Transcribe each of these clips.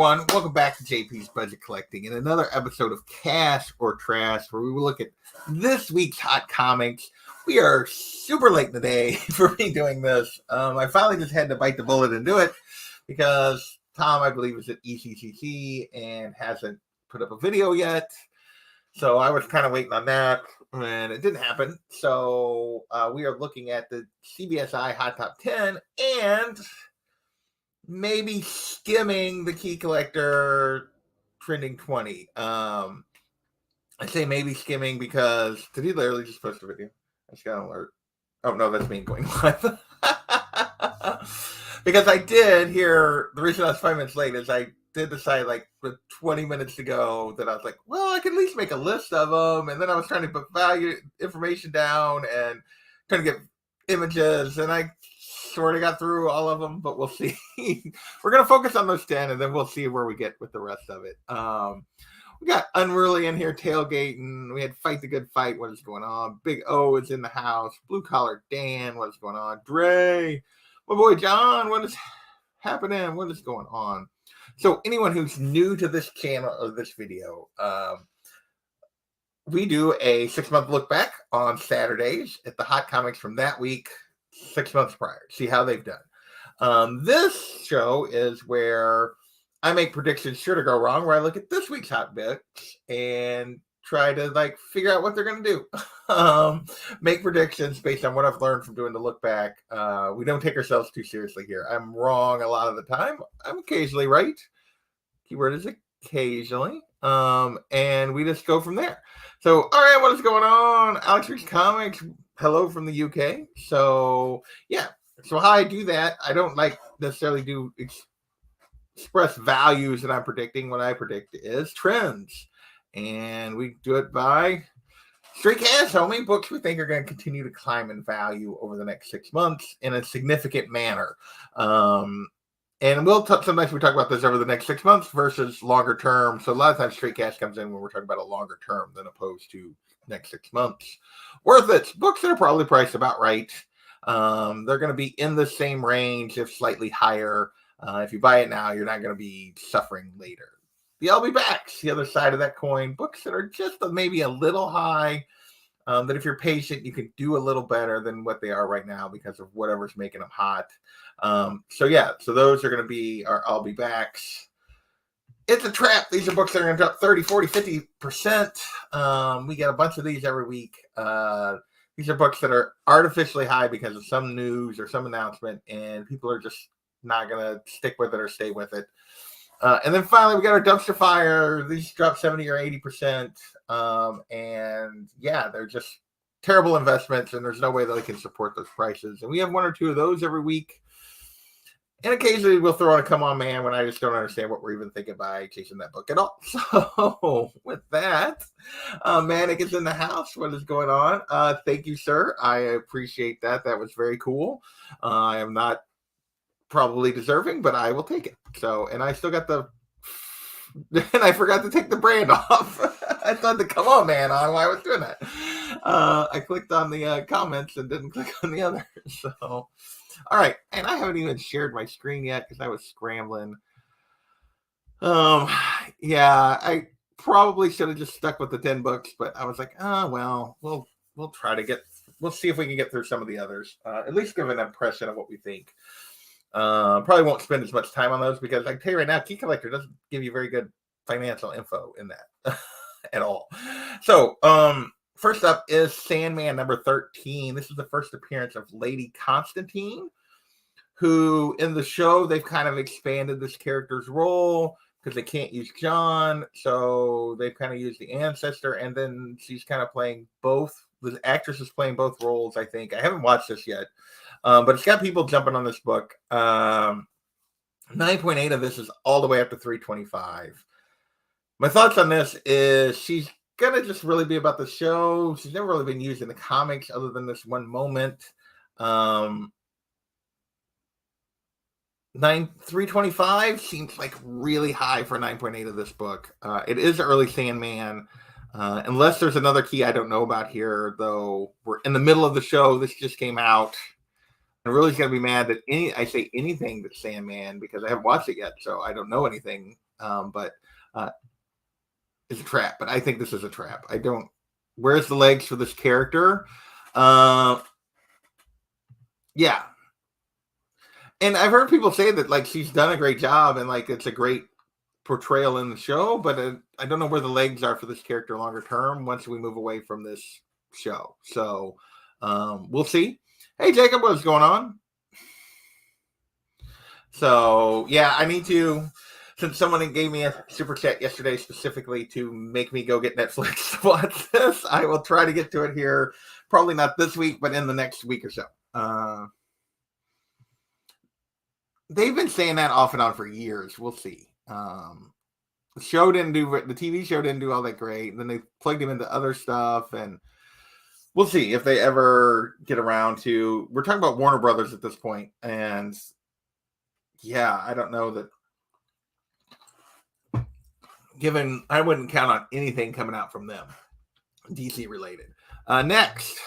everyone. Welcome back to JP's Budget Collecting and another episode of Cash or Trash, where we will look at this week's hot comics. We are super late in the day for me doing this. I finally just had to bite the bullet and do it because Tom, I believe, is at ECCC and hasn't put up a video yet. So I was kind of waiting on that, and it didn't happen. So we are looking at the CBSI Hot Top 10 and maybe skimming the Key Collector Trending 20. I say maybe skimming because did he literally just post a video? I just got an alert. Oh no, that's me going live. Because I did hear, the reason I was 5 minutes late is I did decide like 20 minutes ago that I was like, well, I could at least make a list of them. And then I was trying to put value information down and trying to get images, and I sort of got through all of them, but we'll see. We're going to focus on those 10, and then we'll see where we get with the rest of it. We got Unruly in here tailgating. We had Fight the Good Fight. What is going on? Big O is in the house. Blue Collar Dan. What is going on? Dre. My boy John. What is happening? What is going on? So anyone who's new to this channel or this video, we do a 6-month look back on Saturdays at the hot comics from that week, 6 months prior. See how they've done. This show is where I make predictions sure to go wrong, where I look at this week's hot books and try to like figure out what they're going to do. Make predictions based on what I've learned from doing the look back. We don't take ourselves too seriously here. I'm wrong a lot of the time. I'm occasionally right. Keyword is occasionally. And we just go from there. So, all right, what is going on? Alex Reese Comics. Hello from the UK. So, yeah. So how I do that, I don't like necessarily do express values that I'm predicting. What I predict is trends. And we do it by straight cash, homie. Books we think are going to continue to climb in value over the next 6 months in a significant manner. And we'll sometimes we talk about this over the next 6 months versus longer term. So a lot of times straight cash comes in when we're talking about a longer term than opposed to next 6 months. Worth it. Books that are probably priced about right. They're going to be in the same range, if slightly higher. If you buy it now, you're not going to be suffering later. The I'll be backs, the other side of that coin. Books that are just maybe a little high. That if you're patient, you can do a little better than what they are right now because of whatever's making them hot. So those are going to be our I'll be backs. It's a trap. These are books that are going to drop 30, 40, 50%. We get a bunch of these every week. These are books that are artificially high because of some news or some announcement, and people are just not going to stick with it or stay with it. And then finally, we got our dumpster fire. These drop 70 or 80%. And yeah, they're just terrible investments, and there's no way that they can support those prices. And we have one or two of those every week. And occasionally we'll throw on a Come On Man when I just don't understand what we're even thinking by chasing that book at all. So with that, Manic is in the house. What is going on? Thank you, sir. I appreciate that. That was very cool. I am not probably deserving, but I will take it. So, and I still got and I forgot to take the brand off. I thought the Come On Man on while I was doing that. I clicked on the comments and didn't click on the others. So, all right. And I haven't even shared my screen yet because I was scrambling. Yeah, I probably should have just stuck with the 10 books, but I was like, oh, well, we'll try to we'll see if we can get through some of the others. At least give an impression of what we think. Probably won't spend as much time on those because I can tell you right now, Key Collector doesn't give you very good financial info in that at all. So, first up is Sandman number 13. This is the first appearance of Lady Constantine, who in the show, they've kind of expanded this character's role because they can't use John. So they've kind of used the ancestor, and then she's kind of playing both. The actress is playing both roles, I think. I haven't watched this yet. But it's got people jumping on this book. 9.8 of this is all the way up to 325. My thoughts on this is she's going to just really be about the show. She's never really been used in the comics other than this one moment. 325 seems like really high for 9.8 of this book. It is early Sandman. Unless there's another key I don't know about here, though. We're in the middle of the show. This just came out. I'm really going to be mad that I say anything that's Sandman because I haven't watched it yet, so I don't know anything but it's a trap. But I think this is a trap. I don't. Where's the legs for this character? Yeah. And I've heard people say that like she's done a great job and like it's a great portrayal in the show, but I don't know where the legs are for this character longer term once we move away from this show. So we'll see. Hey Jacob, what's going on? So yeah, I need to, since someone gave me a super chat yesterday specifically to make me go get Netflix to watch this, I will try to get to it here. Probably not this week, but in the next week or so. They've been saying that off and on for years. We'll see. The TV show didn't do all that great. Then they plugged him into other stuff, and we'll see if they ever get around to. We're talking about Warner Brothers at this point, and yeah, I don't know that. Given, I wouldn't count on anything coming out from them, DC related. Next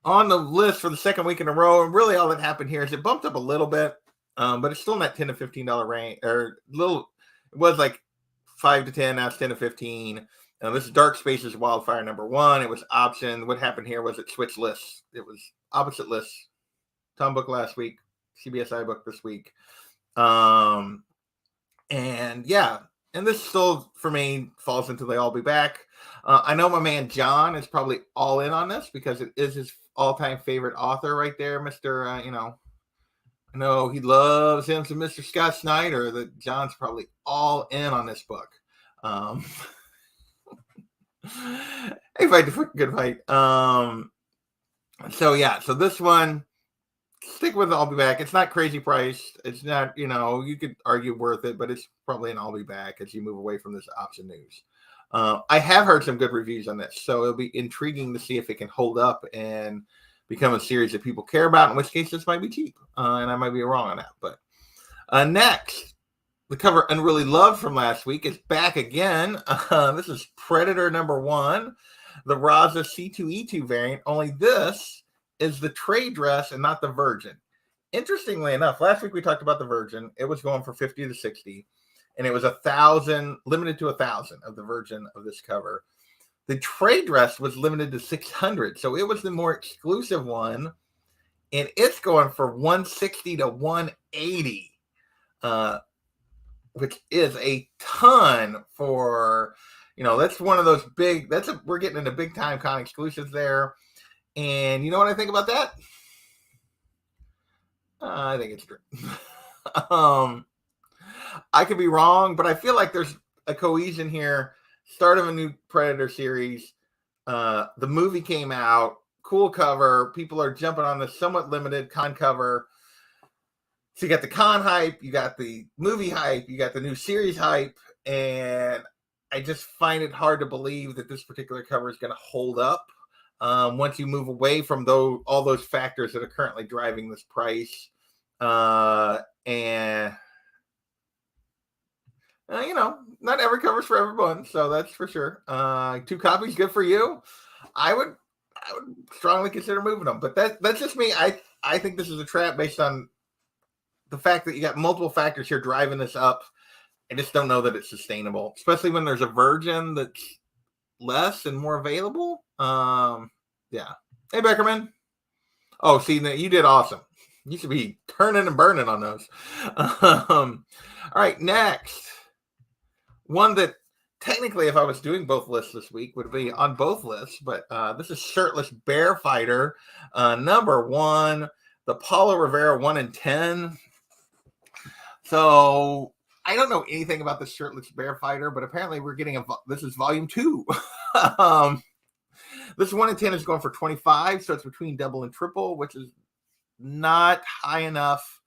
on the list for the second week in a row, and really all that happened here is it bumped up a little bit. But it's still in that $10 to $15 range, or little. It was like 5 to 10. Now it's 10 to 15. This is Dark Spaces Wildfire #1. It was option. What happened here was it switched lists. It was opposite lists. Tom book last week, CBSI book this week. And yeah, and this still for me falls into They All Be Back. I know my man John is probably all in on this because it is his all-time favorite author right there, Mr. I know he loves him some Mr. Scott Snyder. That John's probably all in on this book. Hey, fight the good fight. So yeah, so this one, stick with I'll Be Back. It's not crazy priced. It's not, you could argue worth it, but it's probably an I'll Be Back as you move away from this option news. I have heard some good reviews on this, so it'll be intriguing to see if it can hold up and become a series that people care about, in which case this might be cheap. And I might be wrong on that. But next, the cover Unruly Love from last week is back again. This is Predator #1, the Raza C2E2 variant, only this is the trade dress and not the Virgin. Interestingly enough, last week we talked about the Virgin. It was going for 50 to 60, and it was 1,000, limited to 1,000 of the Virgin of this cover. The trade dress was limited to 600, so it was the more exclusive one, and it's going for 160 to 180, which is a ton for, that's one of those big. We're getting into big time con exclusives there, and you know what I think about that? I think it's true. I could be wrong, but I feel like there's a cohesion here. Start of a new Predator series. The movie came out. Cool cover. People are jumping on this somewhat limited con cover. So you got the con hype. You got the movie hype. You got the new series hype. And I just find it hard to believe that this particular cover is going to hold up once you move away from all those factors that are currently driving this price. And not every cover's for everyone, so that's for sure. 2 copies, good for you. I would strongly consider moving them, but that's just me. I think this is a trap based on the fact that you got multiple factors here driving this up. I just don't know that it's sustainable, especially when there's a Virgin that's less and more available. Yeah. Hey, Beckerman. Oh, see, you did awesome. You should be turning and burning on those. All right, next. One that technically, if I was doing both lists this week, would be on both lists, but this is Shirtless Bear Fighter, #1, the Paulo Rivera 1 in 10. So I don't know anything about the Shirtless Bear Fighter, but apparently we're getting this is volume 2. This 1 in 10 is going for 25, so it's between double and triple, which is not high enough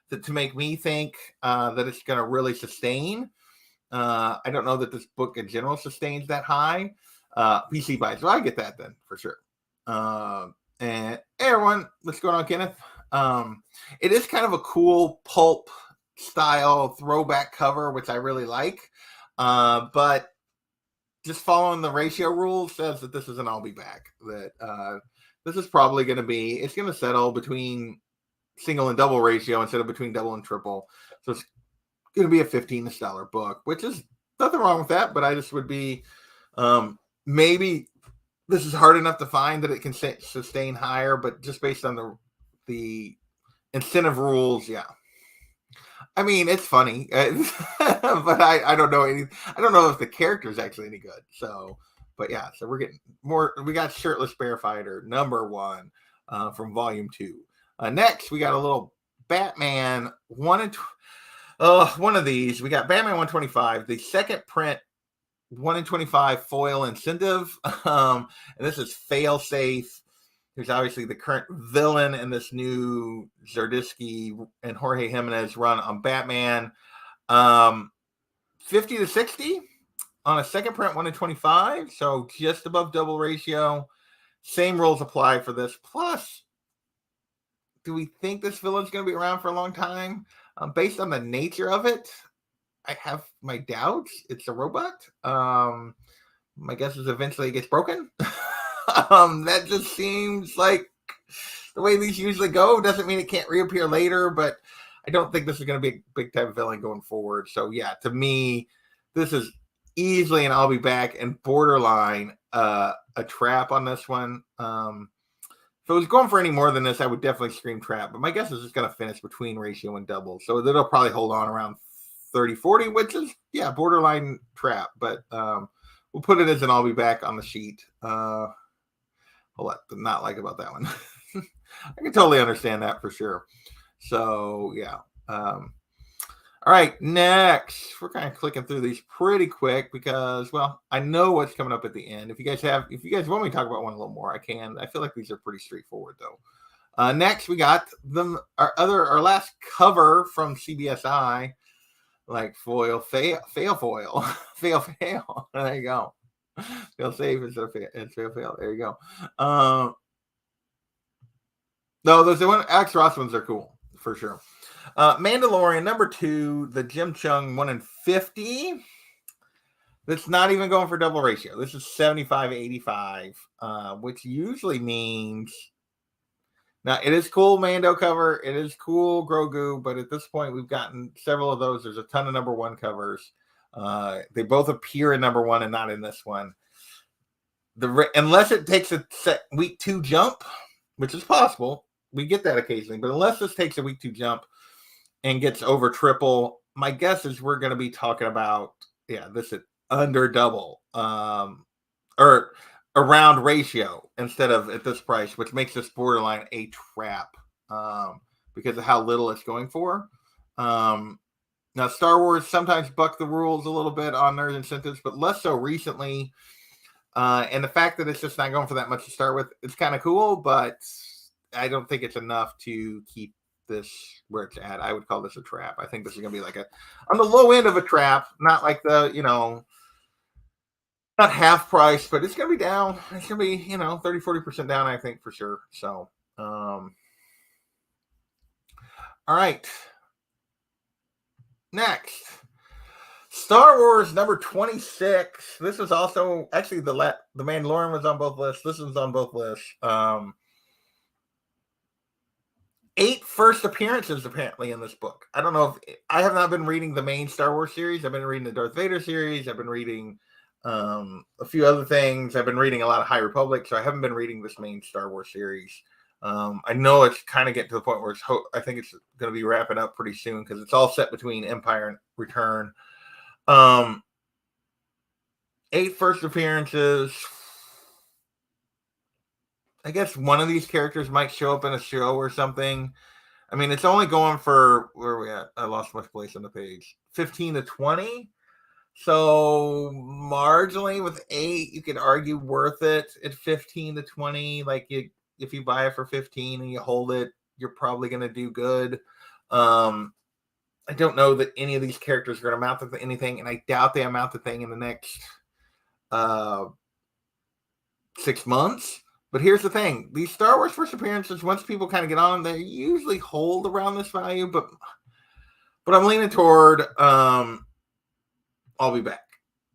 to make me think that it's going to really sustain. I don't know that this book in general sustains that high. PC buys. So I get that then for sure. And hey everyone, what's going on, Kenneth? It is kind of a cool pulp style throwback cover, which I really like. But just following the ratio rule says that this is an I'll Be Back. That this is probably going to be, it's going to settle between single and double ratio instead of between double and triple. So it's going to be a $15 book, which is nothing wrong with that. But I just would be maybe this is hard enough to find that it can sustain higher, but just based on the incentive rules, yeah. I mean, it's funny, but I don't know any. I don't know if the character is actually any good. So, but yeah, so we're getting more. We got Shirtless Bear Fighter #1 from Volume 2. Next, we got a little Batman one of these. We got Batman 125, the second print 1 in 25 foil incentive. And this is Failsafe, who's obviously the current villain in this new Zerdisky and Jorge Jimenez run on Batman. 50 to 60 on a second print 1 in 25, so just above double ratio. Same rules apply for this. Plus, do we think this villain's going to be around for a long time? Based on the nature of it, I have my doubts. It's a robot. My guess is eventually it gets broken. That just seems like the way these usually go. Doesn't mean it can't reappear later, but I don't think this is going to be a big time villain going forward. So yeah, to me, this is easily and I'll be back and borderline a trap on this one. If it was going for any more than this, I would definitely scream trap. But my guess is it's going to finish between ratio and double. So it'll probably hold on around 30-40, which is, yeah, borderline trap. But we'll put it as an I'll be back on the sheet. A lot to not like about that one. I can totally understand that for sure. So, yeah. All right, next. We're kind of clicking through these pretty quick because, well, I know what's coming up at the end. If you guys want me to talk about one a little more, I can. I feel like these are pretty straightforward, though. Next, we got our last cover from CBSI, like foil, fail. There you go. Fail safe instead of fail. There you go. No, those Alex Ross ones are cool for sure. Mandalorian #2, the Jim Chung 1 in 50. That's not even going for double ratio. This is 75-85, which usually means now it is cool Mando cover. It is cool Grogu, but at this point we've gotten several of those. There's a ton of #1 covers. They both appear in #1 and not in this one. Unless it takes a week 2 jump, which is possible. We get that occasionally, but unless this takes a week 2 jump and gets over triple, my guess is we're going to be talking about, this is under double or around ratio instead of at this price, which makes this borderline a trap because of how little it's going for. Now, Star Wars sometimes buck the rules a little bit on their incentives, but less so recently. And the fact that it's just not going for that much to start with, it's kind of cool, but I don't think it's enough to keep this where it's at. I would call this a trap. I think this is going to be like on the low end of a trap, not like the, not half price, but it's going to be down. It's going to be, 30-40% down, I think, for sure. So, all right. Next, Star Wars #26. This was also actually the Mandalorian was on both lists. This was on both lists. 8 first appearances apparently in this book. I don't know if I have not been reading the main Star Wars series. I've been reading the Darth Vader series. I've been reading a few other things. I've been reading a lot of High Republic, so I haven't been reading this main Star Wars series. I know it's kind of getting to the point where I think it's going to be wrapping up pretty soon because it's all set between Empire and Return. 8 first appearances. I guess one of these characters might show up in a show or something. I mean, it's only going for, where are we at? I lost my place on the page. 15 to 20. So marginally with 8, you could argue worth it at 15 to 20. Like if you buy it for 15 and you hold it, you're probably going to do good. I don't know that any of these characters are going to amount to anything, and I doubt they amount to thing in the next 6 months. But here's the thing. These Star Wars first appearances, once people kind of get on, they usually hold around this value. But I'm leaning toward I'll be back.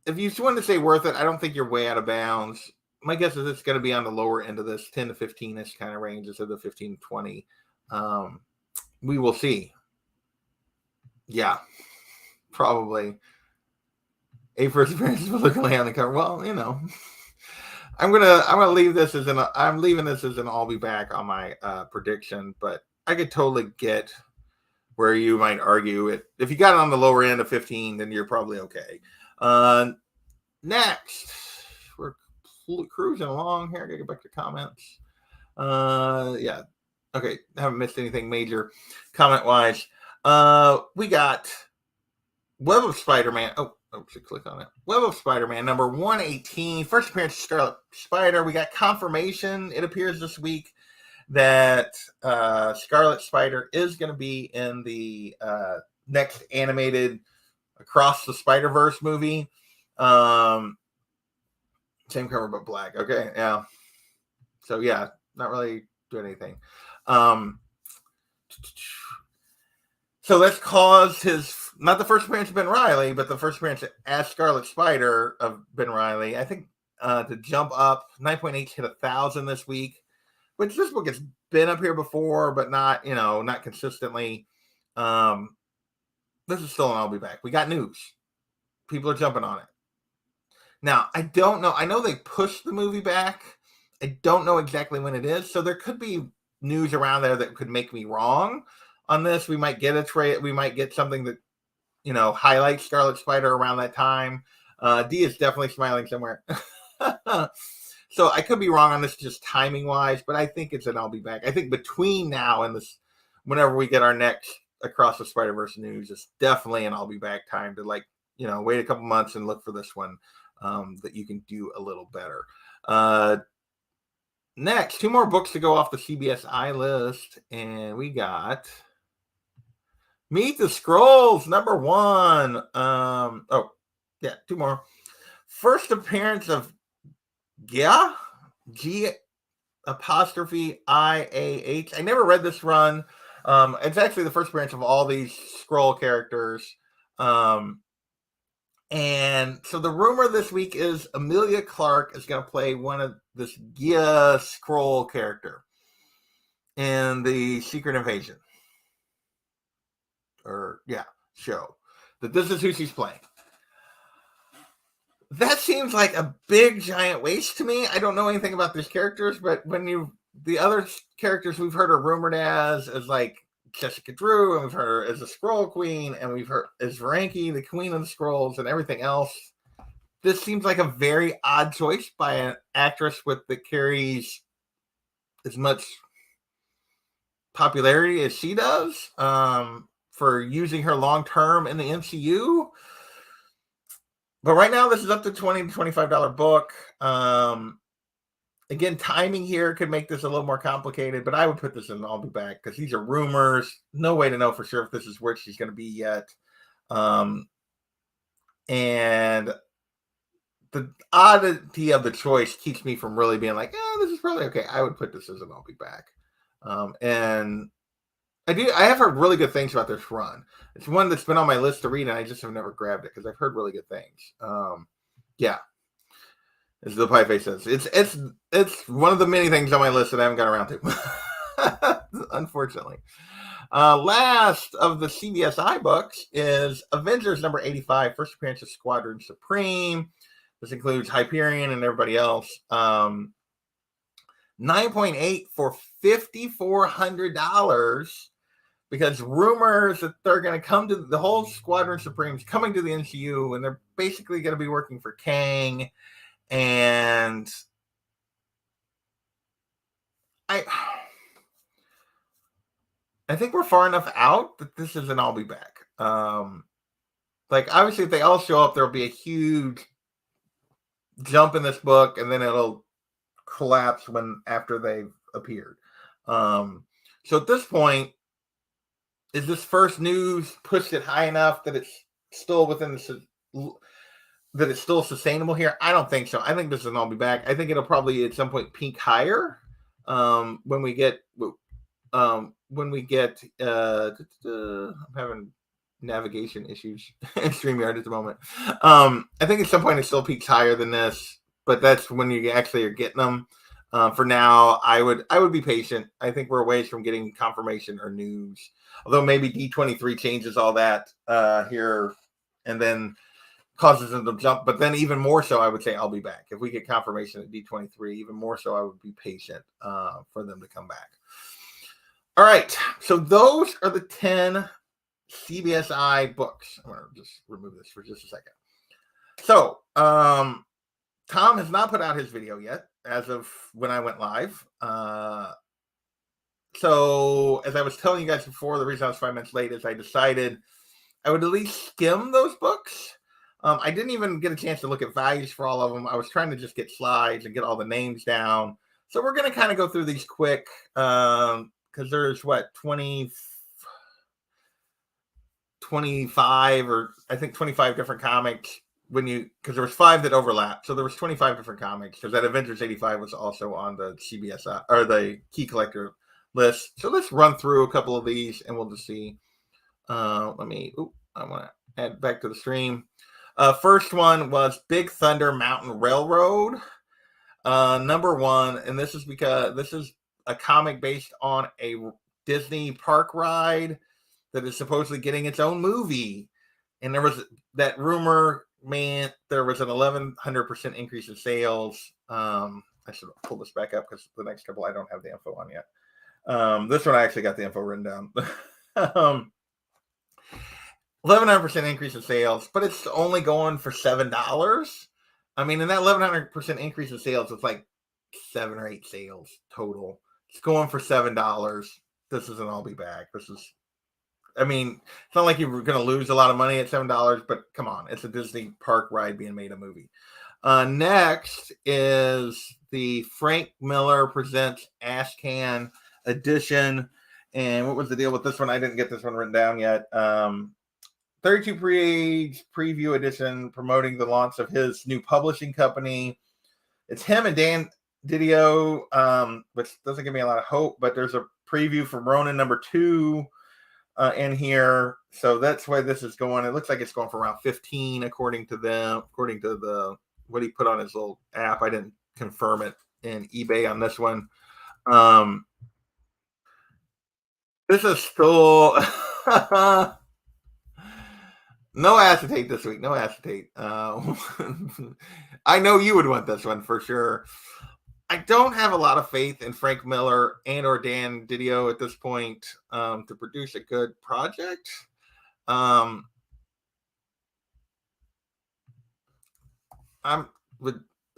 If you want to say worth it, I don't think you're way out of bounds. My guess is it's going to be on the lower end of this 10 to 15-ish kind of range instead of the 15 to 20. We will see. Yeah. Probably. A first appearance of looking on the cover. Well, I'm gonna leave this as I'm leaving this as an I'll be back on my prediction, but I could totally get where you might argue it. If you got it on the lower end of 15, then you're probably okay. Next, we're cruising along here. I gotta get back to comments. Yeah. Okay, haven't missed anything major comment wise. We got Web of Spider-Man. Oh, should click on it. Web of Spider-Man number 118. First appearance of Scarlet Spider. We got confirmation, it appears this week, that Scarlet Spider is going to be in the next animated Across the Spider-Verse movie. Same cover but black. Okay, yeah. So yeah, not really doing anything. So let's cause his, not the first appearance of Ben Reilly, but the first appearance as Scarlet Spider of Ben Reilly, I think, to jump up. 9.8 hit 1,000 this week, which this book has been up here before, but not, not consistently. This is still an I'll be back. We got news. People are jumping on it. Now, I don't know. I know they pushed the movie back. I don't know exactly when it is. So there could be news around there that could make me wrong on this. We might get a trade. We might get something that, highlights Scarlet Spider around that time. D is definitely smiling somewhere. So I could be wrong on this just timing wise, but I think it's an I'll be back. I think between now and this, whenever we get our next Across the Spider-Verse news, it's definitely an I'll be back time to wait a couple months and look for this one that you can do a little better. Next, 2 more books to go off the CBSI list, and we got Meet the Skrulls, number 1. 2 more. First appearance of G', apostrophe IAH. I never read this run. It's actually the first appearance of all these Skrull characters. And so the rumor this week is Emilia Clarke is going to play one of this Gia Skrull character in the Secret Invasion. Show. That this is who she's playing. That seems like a big, giant waste to me. I don't know anything about these characters, but the other characters we've heard are rumored as like Jessica Drew, and we've heard her as a Skrull Queen, and we've heard as Ranky, the Queen of the Skrulls, and everything else. This seems like a very odd choice by an actress that carries as much popularity as she does for using her long term in the MCU. But right now, this is up to $20 to $25 book. Again, timing here could make this a little more complicated, but I would put this in I'll be back because these are rumors. No way to know for sure if this is where she's going to be yet. And the oddity of the choice keeps me from really being like, this is probably okay. I would put this as an I'll be back. And I have heard really good things about this run. It's one that's been on my list to read, and I just have never grabbed it because I've heard really good things. As the pie face says, it's one of the many things on my list that I haven't got around to, unfortunately. Last of the CBSI books is Avengers number 85, first appearance of Squadron Supreme. This includes Hyperion and everybody else. 9.8 for $5,400 because rumors that they're going to come to the whole Squadron Supreme's coming to the MCU, and they're basically going to be working for Kang. And I think we're far enough out that this is an I'll be back. Obviously, if they all show up, there'll be a huge jump in this book, and then it'll collapse after they've appeared. So at this point, is this first news pushed it high enough that it's still that it's still sustainable here? I don't think so. I think this is an I'll be back. I think it'll probably at some point peak higher when we get I'm having navigation issues in StreamYard at the moment. I think at some point it still peaks higher than this, but that's when you actually are getting them. For now, I would be patient. I think we're a ways from getting confirmation or news. Although maybe D23 changes all that here and then causes them to jump. But then even more so, I would say I'll be back. If we get confirmation at D23, even more so, I would be patient for them to come back. All right. So those are the 10 CBSI books. I'm going to just remove this for just a second. So Tom has not put out his video yet as of when I went live. So as I was telling you guys before, the reason I was 5 minutes late is I decided I would at least skim those books. I didn't even get a chance to look at values for all of them. I was trying to just get slides and get all the names down. So we're going to kind of go through these quick because there's 25 or I think 25 different comics because there was 5 that overlap. So there was 25 different comics because that Avengers 85 was also on the CBSI or the Key Collector list. So let's run through a couple of these and we'll just see. I want to add back to the stream. First one was Big Thunder Mountain Railroad, number 1. And this is because this is a comic based on a Disney park ride that is supposedly getting its own movie. And there was that rumor, man, there was an 1,100% increase in sales. I should pull this back up because the next couple I don't have the info on yet. This one I actually got the info written down. 1,100% increase in sales, but it's only going for $7. I mean, and that 1,100% increase in sales is like 7 or 8 sales total. It's going for $7. This isn't I'll be back. This is, I mean, it's not like you're going to lose a lot of money at $7, but come on, it's a Disney park ride being made a movie. Next is the Frank Miller Presents Ashcan edition. And what was the deal with this one? I didn't get this one written down yet. 32-page preview edition promoting the launch of his new publishing company. It's him and Dan Didio, which doesn't give me a lot of hope, but there's a preview from Ronin number 2 in here. So that's why this is going. It looks like it's going for around 15 according to them, according to the what he put on his little app. I didn't confirm it in eBay on this one. This is still no acetate this week. No acetate. I know you would want this one for sure. I don't have a lot of faith in Frank Miller and or Dan Didio at this point to produce a good project. I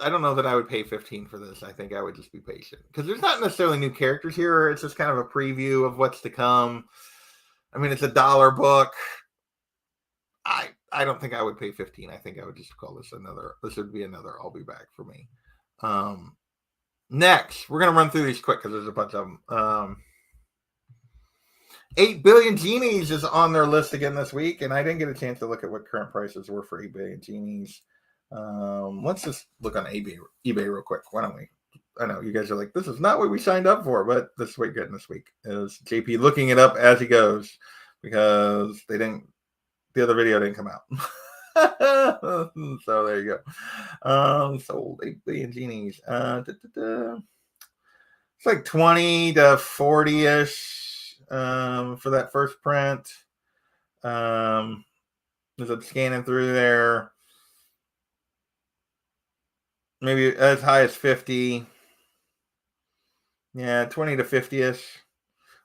don't know that I would pay $15 for this. I think I would just be patient because there's not necessarily new characters here. It's just kind of a preview of what's to come. I mean, it's a $1 book. I don't think I would pay $15. I think I would just call this would be another I'll be back for me. Next, we're going to run through these quick because there's a bunch of them. 8 Billion Genies is on their list again this week, and I didn't get a chance to look at what current prices were for 8 Billion Genies. Let's just look on eBay real quick. Why don't we? I know you guys are like, this is not what we signed up for, but this is what you're getting this week is JP looking it up as he goes because the other video didn't come out. So there you go. Sold 8 Billion Genies. It's like 20 to 40-ish for that first print. As I'm scanning through there, maybe as high as 50. Yeah, 20 to 50-ish.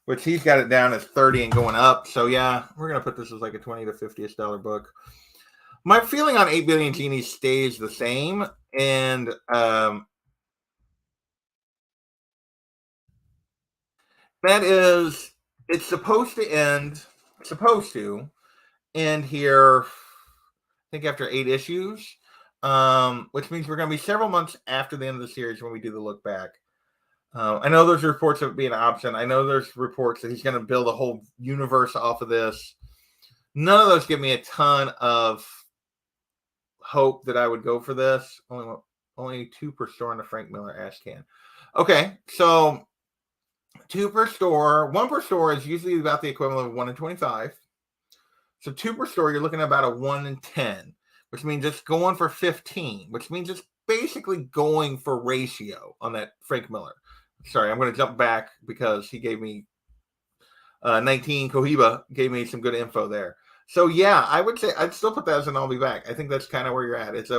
Which he's got it down as 30 and going up. So yeah, we're gonna put this as like a 20 to 50-ish dollar book. My feeling on 8 Billion Genies stays the same, and that is, it's supposed to end here, I think after 8 issues, which means we're going to be several months after the end of the series when we do the look back. I know there's reports of it being an option. I know there's reports that he's going to build a whole universe off of this. None of those give me a ton of hope that I would go for this. Only 2 per store on the Frank Miller Ashcan. Okay, so 2 per store. 1 per store is usually about the equivalent of 1 in 25. So 2 per store, you're looking at about a 1 in 10, which means it's going for 15, which means it's basically going for ratio on that Frank Miller. Sorry, I'm going to jump back because he gave me 19 Cohiba gave me some good info there. So yeah, I would say I'd still put that as an I'll be back. I think that's kind of where you're at. It's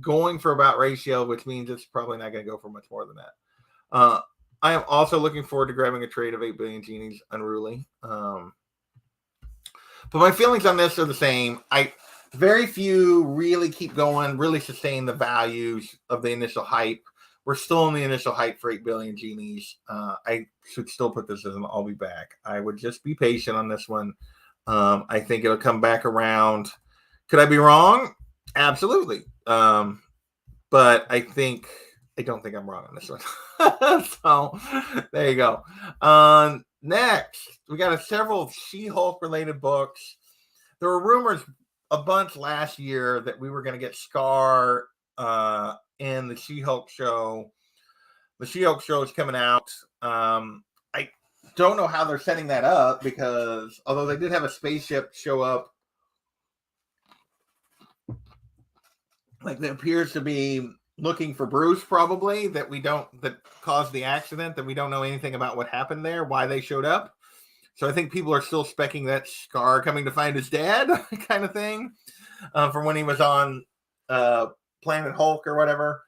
going for about ratio, which means it's probably not going to go for much more than that. I am also looking forward to grabbing a trade of 8 billion genies unruly. But my feelings on this are the same. Very few really keep going, really sustain the values of the initial hype. We're still in the initial hype for 8 billion genies. I should still put this as an I'll be back. I would just be patient on this one. I think it'll come back around. Could I be wrong? Absolutely. But I don't think I'm wrong on this one. So there you go. Next, we got several She-Hulk related books. There were rumors a bunch last year that we were going to get Scar in the She-Hulk show. The She-Hulk show is coming out. I don't know how they're setting that up because although they did have a spaceship show up, like there appears to be looking for Bruce probably that caused the accident, that we don't know anything about what happened there, why they showed up. So I think people are still specking that Scar coming to find his dad kind of thing from when he was on Planet Hulk or whatever.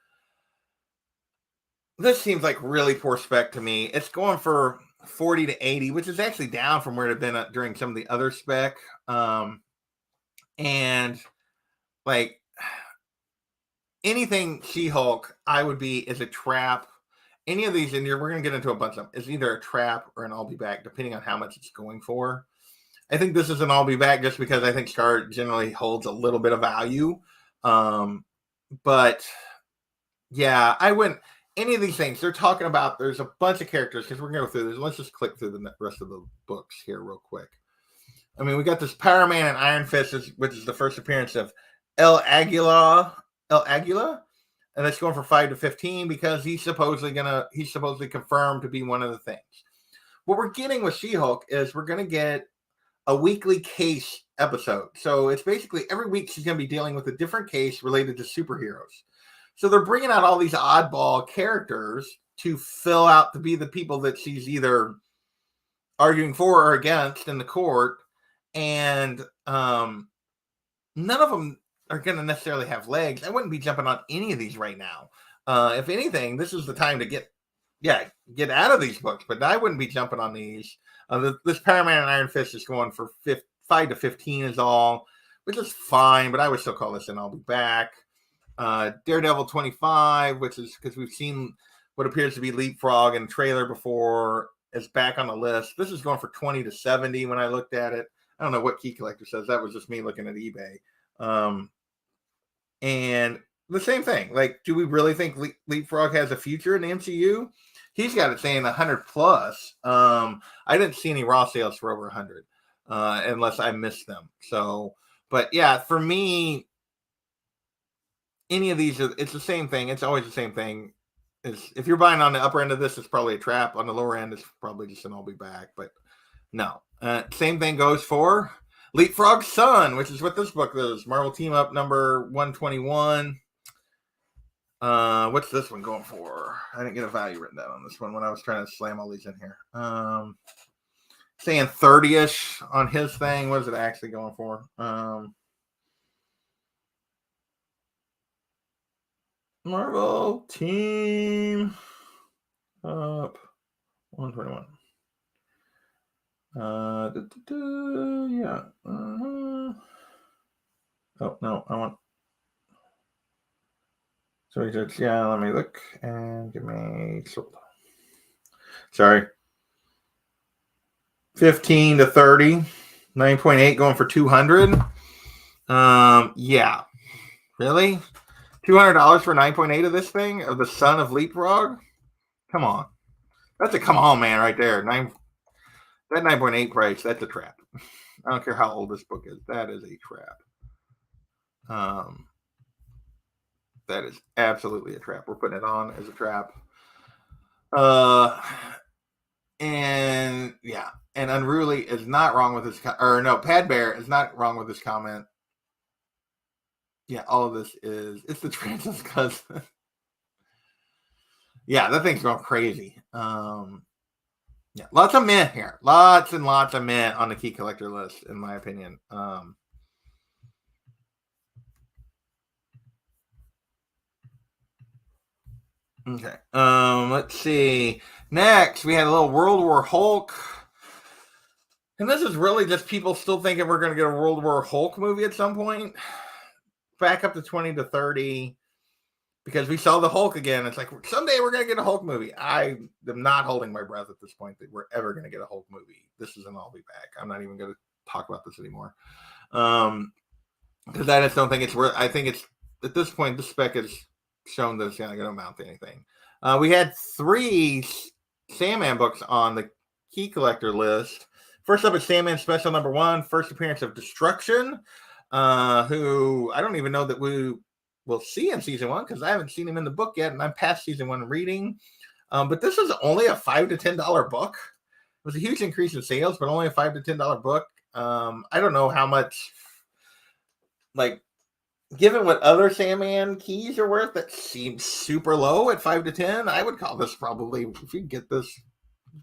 This seems like really poor spec to me. It's going for 40 to 80, which is actually down from where it had been during some of the other spec. And like anything She-Hulk, I would be is a trap. Any of these in here, we're going to get into a bunch of them, is either a trap or an I'll be back, depending on how much it's going for. I think this is an I'll be back just because I think Scar generally holds a little bit of value. But yeah, I wouldn't. Any of these things they're talking about, there's a bunch of characters because we're going to go through this. Let's just click through the rest of the books here real quick. I mean, we got this Power Man and Iron Fist, which is the first appearance of El Aguila, and that's going for 5 to 15 because he's supposedly confirmed to be one of the things. What we're getting with She-Hulk is we're going to get a weekly case episode. So it's basically every week she's going to be dealing with a different case related to superheroes. So they're bringing out all these oddball characters to fill out to be the people that she's either arguing for or against in the court. And none of them are going to necessarily have legs. I wouldn't be jumping on any of these right now. If anything, this is the time to get out of these books, but I wouldn't be jumping on these. This Power Man and Iron Fist is going for 5 to 15 is all, which is fine, but I would still call this an I'll be back. Daredevil 25, which is because we've seen what appears to be Leapfrog in the trailer before, is back on the list. This is going for 20 to 70 when I looked at it. I don't know what Key Collector says. That was just me looking at eBay. And the same thing. Like, do we really think Leapfrog has a future in the MCU? He's got it saying 100 plus. I didn't see any raw sales for over 100, unless I missed them. So, but yeah, for me, any of these, it's the same thing. It's always the same thing. If you're buying on the upper end of this, it's probably a trap. On the lower end, it's probably just an I'll be back. But no, same thing goes for Leapfrog Son, which is what this book is. Marvel Team Up number 121. What's this one going for? I didn't get a value written down on this one when I was trying to slam all these in here. Saying 30-ish on his thing. What is it actually going for? Marvel Team Up 121. Yeah. Oh no, I want. So yeah, let me look and give me sold. Sorry. 15 to 30, 9.8 going for 200. Yeah. Really? $200 for 9.8 of this thing of the Son of Leapfrog? Come on. That's a come on, man, right there. That 9.8 price, that's a trap. I don't care how old this book is. That is a trap. That is absolutely a trap. We're putting it on as a trap. And yeah, and Unruly is not wrong with his Pad Bear is not wrong with his comment. Yeah, all of this it's the Trans's cousin. Yeah, that thing's going crazy. Yeah, lots of men here. Lots and lots of men on the key collector list, in my opinion. Okay. Let's see. Next, we had a little World War Hulk. And this is really just people still thinking we're going to get a World War Hulk movie at some point. Back up to 20 to 30. Because we saw the Hulk again. It's like, someday we're going to get a Hulk movie. I am not holding my breath at this point that we're ever going to get a Hulk movie. This is an I'll be back. I'm not even going to talk about this anymore. Because I just don't think it's worth. I think it's, at this point, the spec has shown that it's not going to amount to anything. We had 3 Sandman books on the key collector list. First up is Sandman Special number 1, first appearance of Destruction, who I don't even know that we'll see in season 1 because I haven't seen him in the book yet, and I'm past season 1 reading. But this is only a $5 to $10 book. It was a huge increase in sales, but only a $5 to $10 book. I don't know how much, like, given what other Sandman keys are worth, that seems super low at 5 to 10. I would call this probably, if you get this,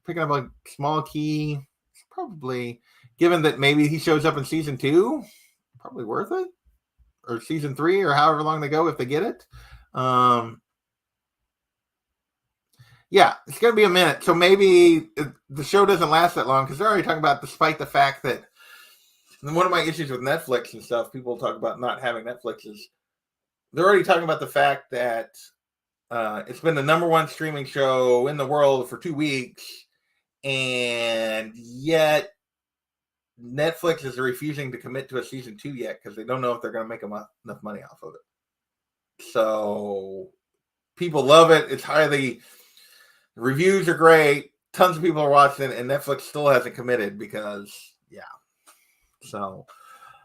picking up a small key, it's probably, given that maybe he shows up in season 2, probably worth it. Or season 3, or however long they go if they get it. Yeah, it's going to be a minute. So maybe the show doesn't last that long because they're already talking about, despite the fact that one of my issues with Netflix and stuff, people talk about not having Netflix, is they're already talking about the fact that it's been the number 1 streaming show in the world for 2 weeks, and yet Netflix is refusing to commit to a season 2 yet because they don't know if they're going to make enough money off of it. So people love it. It's highly, reviews are great. Tons of people are watching it, and Netflix still hasn't committed because, yeah. So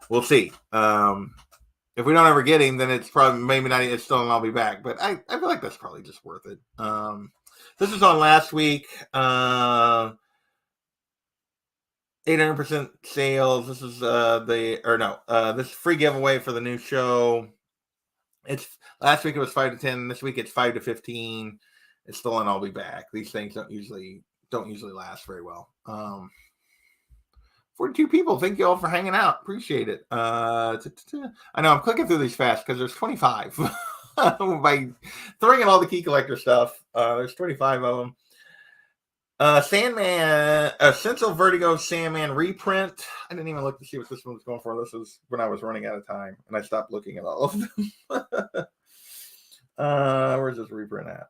we'll see. If we don't ever get him, then it's probably maybe not. It's still an I'll be back, but I feel like that's probably just worth it. This was on last week. 800% sales. This is this free giveaway for the new show. It's last week it was 5 to 10. This week it's 5 to 15. It's still an I'll be back. These things don't usually last very well. 42 people. Thank you all for hanging out. Appreciate it. I know I'm clicking through these fast because there's 25. By throwing in all the key collector stuff, there's 25 of them. Sandman, Essential Vertigo Sandman reprint. I didn't even look to see what this one was going for. This was when I was running out of time, and I stopped looking at all of them. Where's this reprint at?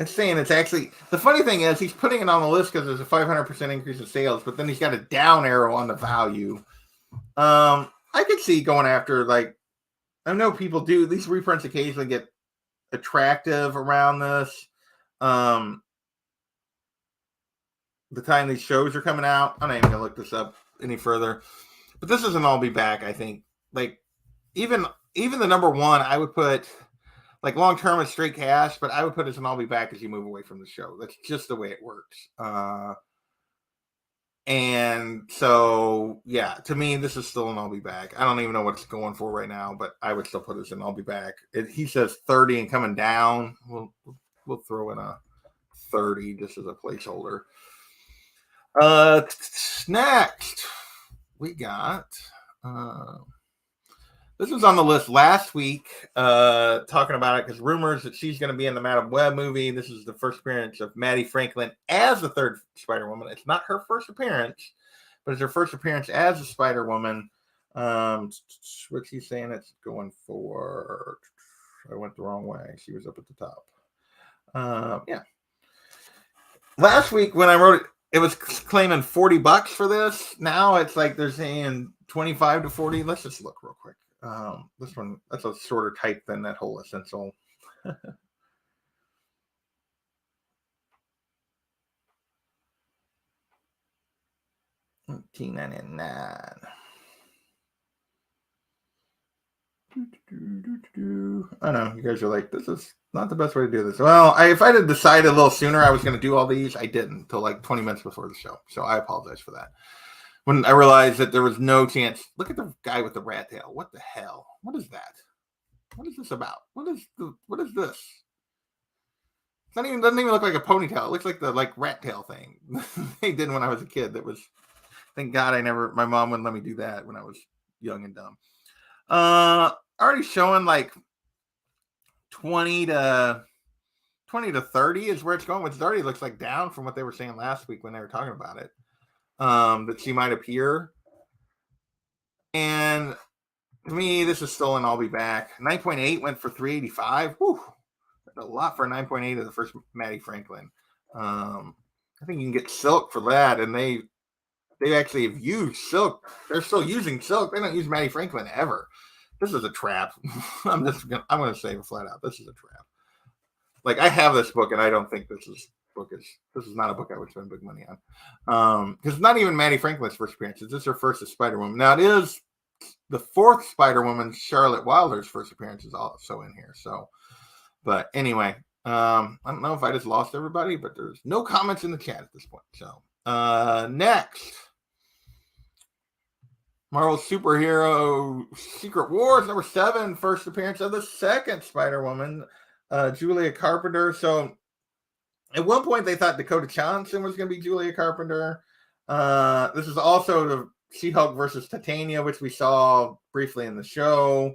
It's saying it's actually, the funny thing is he's putting it on the list because there's a 500% increase in sales, but then he's got a down arrow on the value. I could see going after, like, I know people do, these reprints occasionally get attractive around this. The time these shows are coming out. I'm not even gonna look this up any further, but this is an I'll be back. I think, like, even the number 1, I would put, like, long term as straight cash, but I would put it as an I'll be back as you move away from the show. That's just the way it works. And so, yeah, to me, this is still an I'll be back. I don't even know what it's going for right now, but I would still put it as an I'll be back. He says 30 and coming down. We'll throw in a 30 just as a placeholder. Next, we got this was on the list last week, talking about it because rumors that she's going to be in the Madam Web movie. This is the first appearance of Maddie Franklin as the 3rd Spider-Woman. It's not her first appearance, but it's her first appearance as a Spider-Woman. What's he saying it's going for? I went the wrong way. She was up at the top. Yeah. Last week when I wrote it, it was claiming $40 for this. Now it's like they're saying 25 to 40. Let's just look real quick. This one, that's a shorter type than that whole Essential. $19.99. I know you guys are like, this is not the best way to do this. Well, if I had decided a little sooner I was going to do all these, I didn't until like 20 minutes before the show. So I apologize for that. When I realized that there was no chance. Look at the guy with the rat tail. What the hell? What is that? What is this about? What is this? doesn't even look like a ponytail. It looks like the rat tail thing they did when I was a kid. That was, thank God my mom wouldn't let me do that when I was young and dumb. Already showing like 20 to 30 is where it's going, which already looks like down from what they were saying last week when they were talking about it. That she might appear. And to me, this is still an I'll be back. 9.8 went for 385. Whew. That's a lot for a 9.8 of the first Maddie Franklin. I think you can get Silk for that, and they actually have used Silk. They're still using Silk. They don't use Maddie Franklin ever. This is a trap. I'm gonna say it flat out. This is a trap. Like, I have this book, and I don't think this is not a book I would spend big money on. Because it's not even Maddie Franklin's first appearance. This is her first as Spider-Woman. Now, it is the fourth Spider-Woman, Charlotte Wilder's first appearance, is also in here. So, but anyway, I don't know if I just lost everybody, but there's no comments in the chat at this point. So, next, Marvel Superhero Secret Wars #7, first appearance of the second Spider-Woman, Julia Carpenter. So, at one point, they thought Dakota Johnson was going to be Julia Carpenter. This is also the She-Hulk versus Titania, which we saw briefly in the show.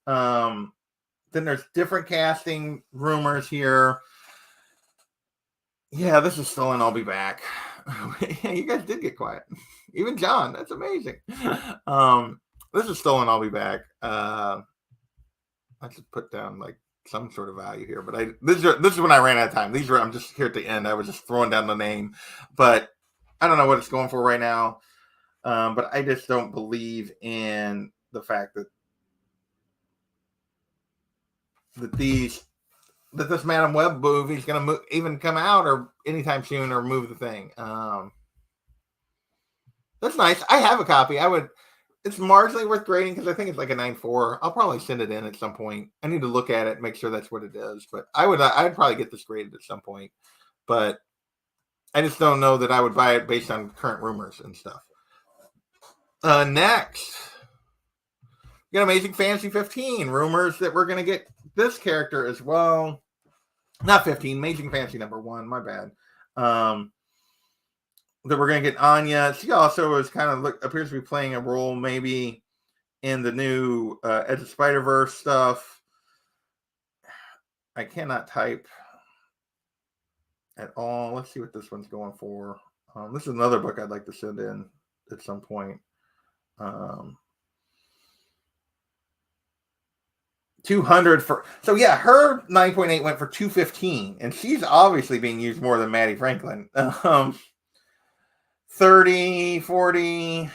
Then there's different casting rumors here. Yeah, this is still an I'll be back. You guys did get quiet. Even John, that's amazing. This is still an I'll be back. I should put down like some sort of value here, but this is when I ran out of time. I'm just here at the end. I was just throwing down the name, but I don't know what it's going for right now. But I just don't believe in the fact that this Madam Web movie is going to even come out or anytime soon or move the thing. That's nice. I have a copy. It's marginally worth grading because I think it's like a 9.4. I'll probably send it in at some point. I need to look at it, make sure that's what it is. But I'd probably get this graded at some point. But I just don't know that I would buy it based on current rumors and stuff. Next, we got Amazing Fantasy 15. Rumors that we're going to get this character as well. Not 15, Amazing Fantasy #1. My bad. That we're going to get Anya. She also is kind of appears to be playing a role maybe in the new Edge of Spider-Verse stuff. I cannot type at all. Let's see what this one's going for. This is another book I'd like to send in at some point. 200 for, so yeah, her 9.8 went for 215, and she's obviously being used more than Maddie Franklin. 30, 40,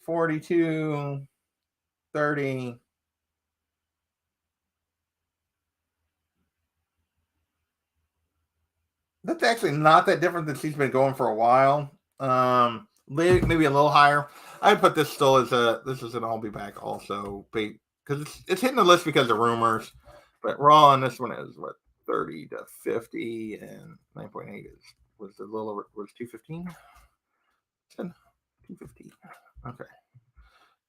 42, 30. That's actually not that different than she's been going for a while. Maybe a little higher. I'd put this still as this is an I'll be back also, because it's hitting the list because of rumors. But Raw on this one is what, 30 to 50, and 9.8 was a little over, was 215? 215. Okay.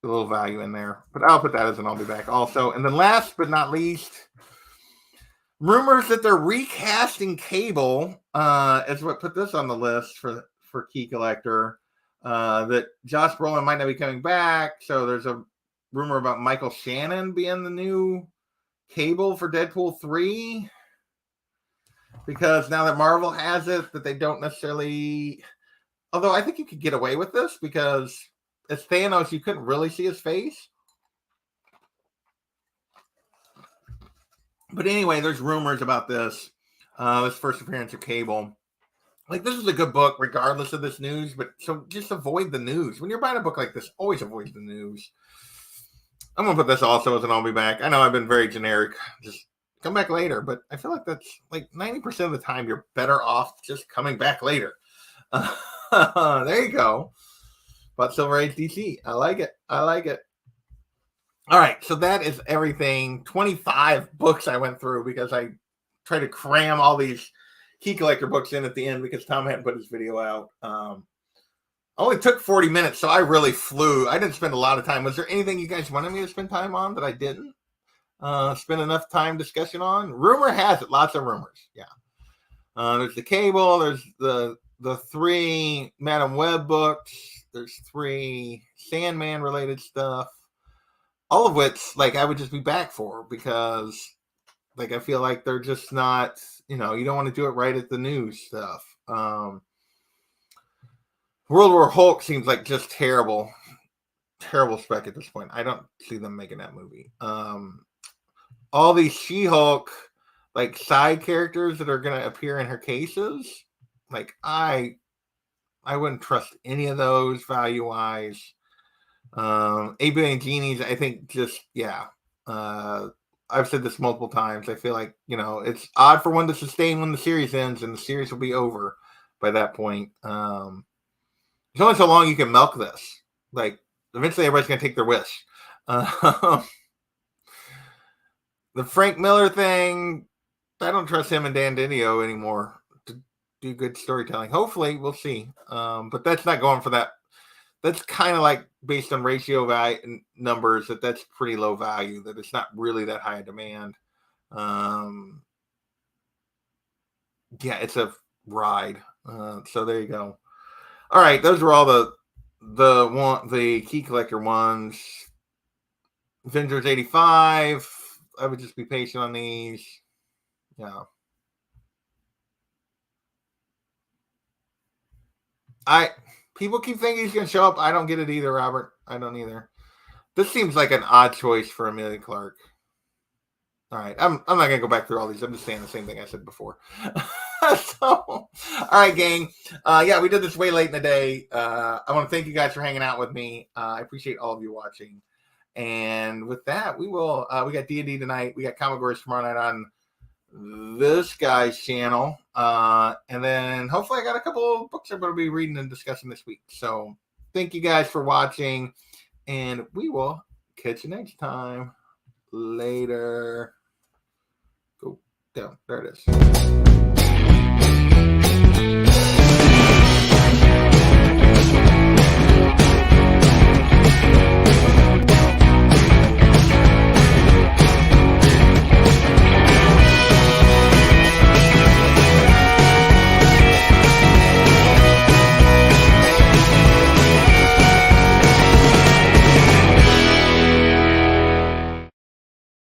A little value in there. But I'll put that as an I'll be back also. And then last but not least, rumors that they're recasting Cable is what put this on the list for Key Collector. That Josh Brolin might not be coming back. So there's a rumor about Michael Shannon being the new Cable for Deadpool 3. Because now that Marvel has it, that they don't necessarily... Although I think you could get away with this because as Thanos, you couldn't really see his face. But anyway, there's rumors about this. This first appearance of Cable. Like, this is a good book regardless of this news, but so just avoid the news. When you're buying a book like this, always avoid the news. I'm going to put this also as an I'll be back. I know I've been very generic. Just come back later, but I feel like that's like 90% of the time you're better off just coming back later. There you go. But Silver Age DC. I like it. All right. So that is everything. 25 books I went through because I tried to cram all these Key Collector books in at the end because Tom hadn't put his video out. Only took 40 minutes, so I really flew. I didn't spend a lot of time. Was there anything you guys wanted me to spend time on that I didn't? spend enough time discussion on. Rumor has it, lots of rumors. Yeah. There's the Cable. There's the 3 Madam Web books. There's 3 Sandman related stuff. All of which, like, I would just be back for because, like, I feel like they're just not, you don't want to do it right at the news stuff. World War Hulk seems like just terrible spec at this point. I don't see them making that movie. All these She-Hulk, like, side characters that are going to appear in her cases, like, I wouldn't trust any of those value-wise. 8 billion genies, I think just, yeah. I've said this multiple times. I feel like, it's odd for one to sustain when the series ends, and the series will be over by that point. There's only so long you can milk this. Like, eventually everybody's going to take their wish. The Frank Miller thing, I don't trust him and Dan Didio anymore to do good storytelling. Hopefully, we'll see. But that's not going for that. That's kind of like based on ratio value numbers, that's pretty low value, that it's not really that high a demand. Yeah, it's a ride. So there you go. All right, those are all the key collector ones. Avengers 85. I would just be patient on these. Yeah. People keep thinking he's going to show up. I don't get it either, Robert. I don't either. This seems like an odd choice for Amelia Clark. All right. I'm not going to go back through all these. I'm just saying the same thing I said before. All right, gang. Yeah, we did this way late in the day. I want to thank you guys for hanging out with me. I appreciate all of you watching. And with that, we got D&D tonight. We got Comic Wars tomorrow night on this guy's channel. And then hopefully I got a couple of books I'm going to be reading and discussing this week. So thank you guys for watching, and we will catch you next time. Later. Go down. There it is.